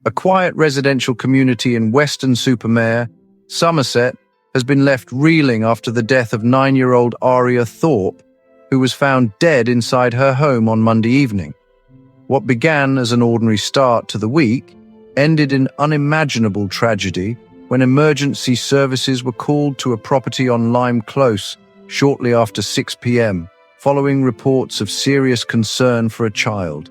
A quiet residential community in Weston-super-Mare, Somerset, has been left reeling after the death of 9-year-old Aria Thorpe, who was found dead inside her home on Monday evening. What began as an ordinary start to the week ended in unimaginable tragedy when emergency services were called to a property on Lime Close shortly after 6 p.m., following reports of serious concern for a child.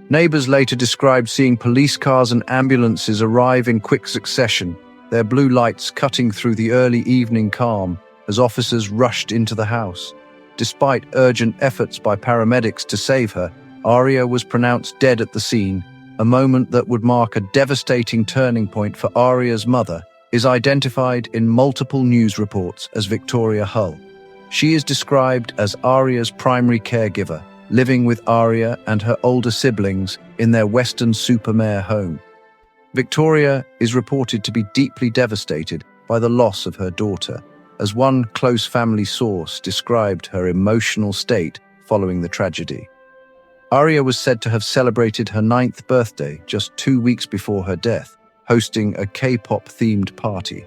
Neighbors later described seeing police cars and ambulances arrive in quick succession, their blue lights cutting through the early evening calm as officers rushed into the house. Despite urgent efforts by paramedics to save her, Aria was pronounced dead at the scene. A moment that would mark a devastating turning point for Aria's mother is identified in multiple news reports as Victoria Hull. She is described as Aria's primary caregiver, living with Aria and her older siblings in their Weston-super-Mare home. Victoria is reported to be deeply devastated by the loss of her daughter, as one close family source described her emotional state following the tragedy. Aria was said to have celebrated her 9th birthday just 2 weeks before her death, hosting a K-pop-themed party,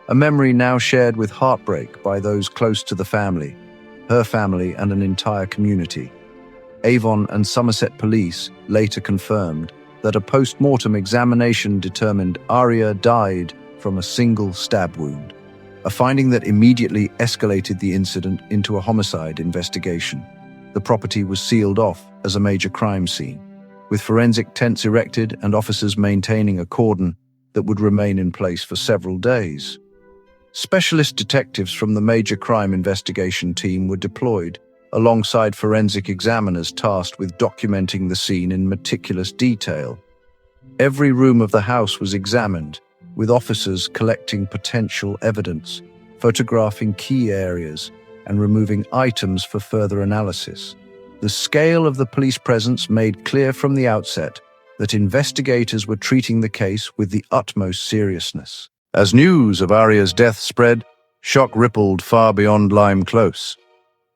a memory now shared with heartbreak by those close to the family, her family and an entire community. Avon and Somerset police later confirmed that a post-mortem examination determined Aria died from a single stab wound, a finding that immediately escalated the incident into a homicide investigation. The property was sealed off as a major crime scene, with forensic tents erected and officers maintaining a cordon that would remain in place for several days. Specialist detectives from the major crime investigation team were deployed, alongside forensic examiners tasked with documenting the scene in meticulous detail. Every room of the house was examined, with officers collecting potential evidence, photographing key areas, and removing items for further analysis. The scale of the police presence made clear from the outset that investigators were treating the case with the utmost seriousness. As news of Aria's death spread, shock rippled far beyond Lime Close.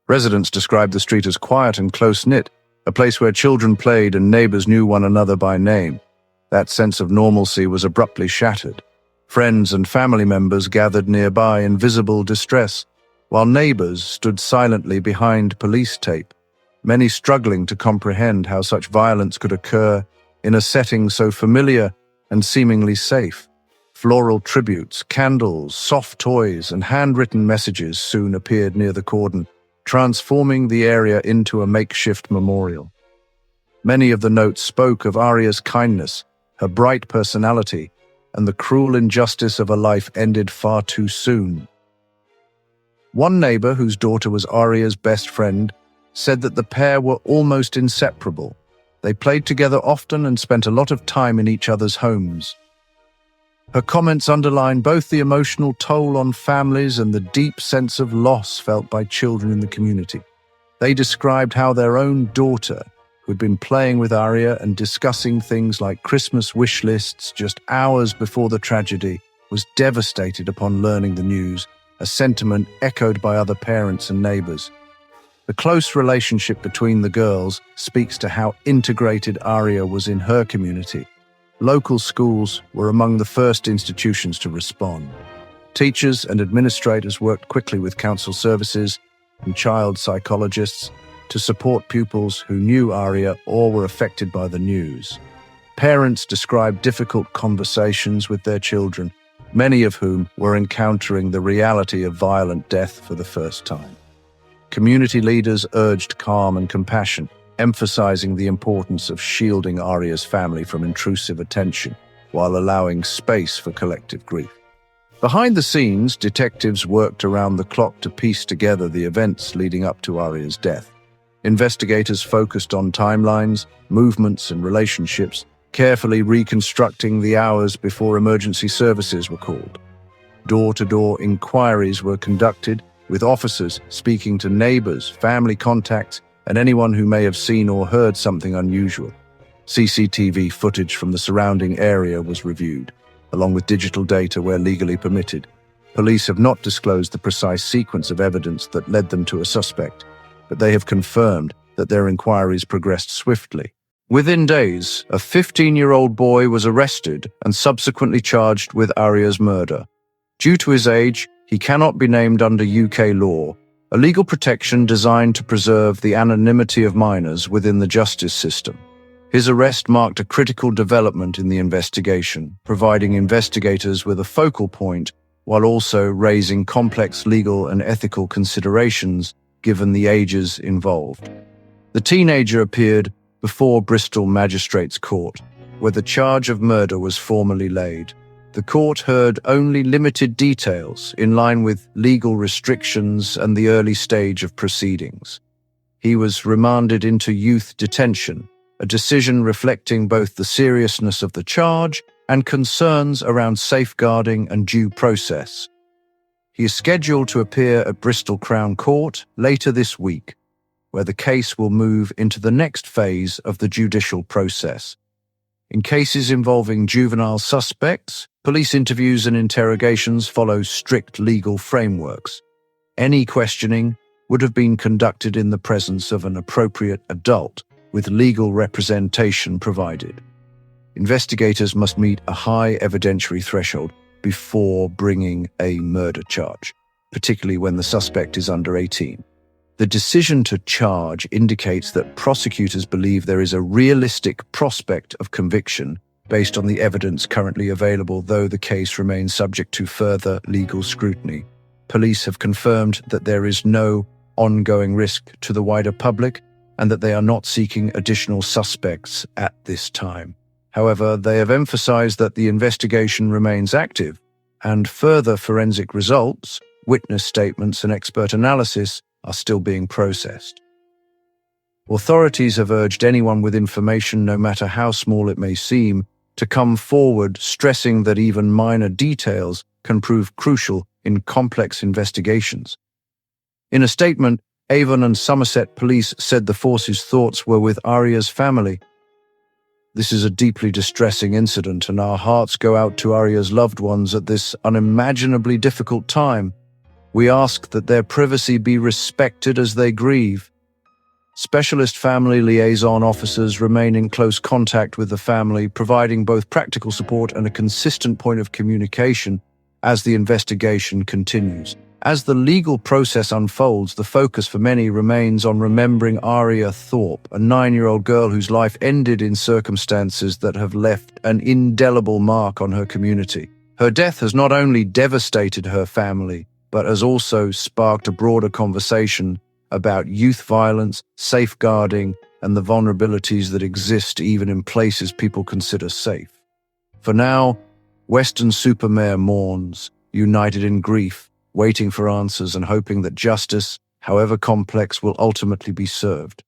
Residents described the street as quiet and close-knit, a place where children played and neighbors knew one another by name. That sense of normalcy was abruptly shattered. Friends and family members gathered nearby in visible distress, while neighbors stood silently behind police tape, many struggling to comprehend how such violence could occur in a setting so familiar and seemingly safe. Floral tributes, candles, soft toys, and handwritten messages soon appeared near the cordon, transforming the area into a makeshift memorial. Many of the notes spoke of Aria's kindness, her bright personality, and the cruel injustice of a life ended far too soon. One neighbor, whose daughter was Aria's best friend, said that the pair were almost inseparable. They played together often and spent a lot of time in each other's homes. Her comments underline both the emotional toll on families and the deep sense of loss felt by children in the community. They described how their own daughter, who had been playing with Aria and discussing things like Christmas wish lists just hours before the tragedy, was devastated upon learning the news, a sentiment echoed by other parents and neighbors. The close relationship between the girls speaks to how integrated Aria was in her community. Local schools were among the first institutions to respond. Teachers and administrators worked quickly with council services and child psychologists to support pupils who knew Aria or were affected by the news. Parents described difficult conversations with their children, many of whom were encountering the reality of violent death for the first time. Community leaders urged calm and compassion, emphasizing the importance of shielding Aria's family from intrusive attention while allowing space for collective grief. Behind the scenes, detectives worked around the clock to piece together the events leading up to Aria's death. Investigators focused on timelines, movements, and relationships, carefully reconstructing the hours before emergency services were called. Door-to-door inquiries were conducted, with officers speaking to neighbors, family contacts, and anyone who may have seen or heard something unusual. CCTV footage from the surrounding area was reviewed, along with digital data where legally permitted. Police have not disclosed the precise sequence of evidence that led them to a suspect, but they have confirmed that their inquiries progressed swiftly. Within days, a 15-year-old boy was arrested and subsequently charged with Aria's murder. Due to his age, he cannot be named under UK law, a legal protection designed to preserve the anonymity of minors within the justice system. His arrest marked a critical development in the investigation, providing investigators with a focal point while also raising complex legal and ethical considerations given the ages involved. The teenager appeared before Bristol Magistrates' Court, where the charge of murder was formally laid. The court heard only limited details in line with legal restrictions and the early stage of proceedings. He was remanded into youth detention, a decision reflecting both the seriousness of the charge and concerns around safeguarding and due process. He is scheduled to appear at Bristol Crown Court later this week, where the case will move into the next phase of the judicial process. In cases involving juvenile suspects, police interviews and interrogations follow strict legal frameworks. Any questioning would have been conducted in the presence of an appropriate adult, with legal representation provided. Investigators must meet a high evidentiary threshold before bringing a murder charge, particularly when the suspect is under 18. The decision to charge indicates that prosecutors believe there is a realistic prospect of conviction based on the evidence currently available, though the case remains subject to further legal scrutiny. Police have confirmed that there is no ongoing risk to the wider public and that they are not seeking additional suspects at this time. However, they have emphasized that the investigation remains active and further forensic results, witness statements, and expert analysis are still being processed. Authorities have urged anyone with information, no matter how small it may seem, to come forward, stressing that even minor details can prove crucial in complex investigations. In a statement, Avon and Somerset police said the force's thoughts were with Aria's family. This is a deeply distressing incident, and our hearts go out to Aria's loved ones at this unimaginably difficult time. We ask that their privacy be respected as they grieve. Specialist family liaison officers remain in close contact with the family, providing both practical support and a consistent point of communication as the investigation continues. As the legal process unfolds, the focus for many remains on remembering Aria Thorpe, a 9-year-old girl whose life ended in circumstances that have left an indelible mark on her community. Her death has not only devastated her family, but has also sparked a broader conversation about youth violence, safeguarding, and the vulnerabilities that exist even in places people consider safe. For now, Weston-super-Mare mourns, united in grief, waiting for answers and hoping that justice, however complex, will ultimately be served.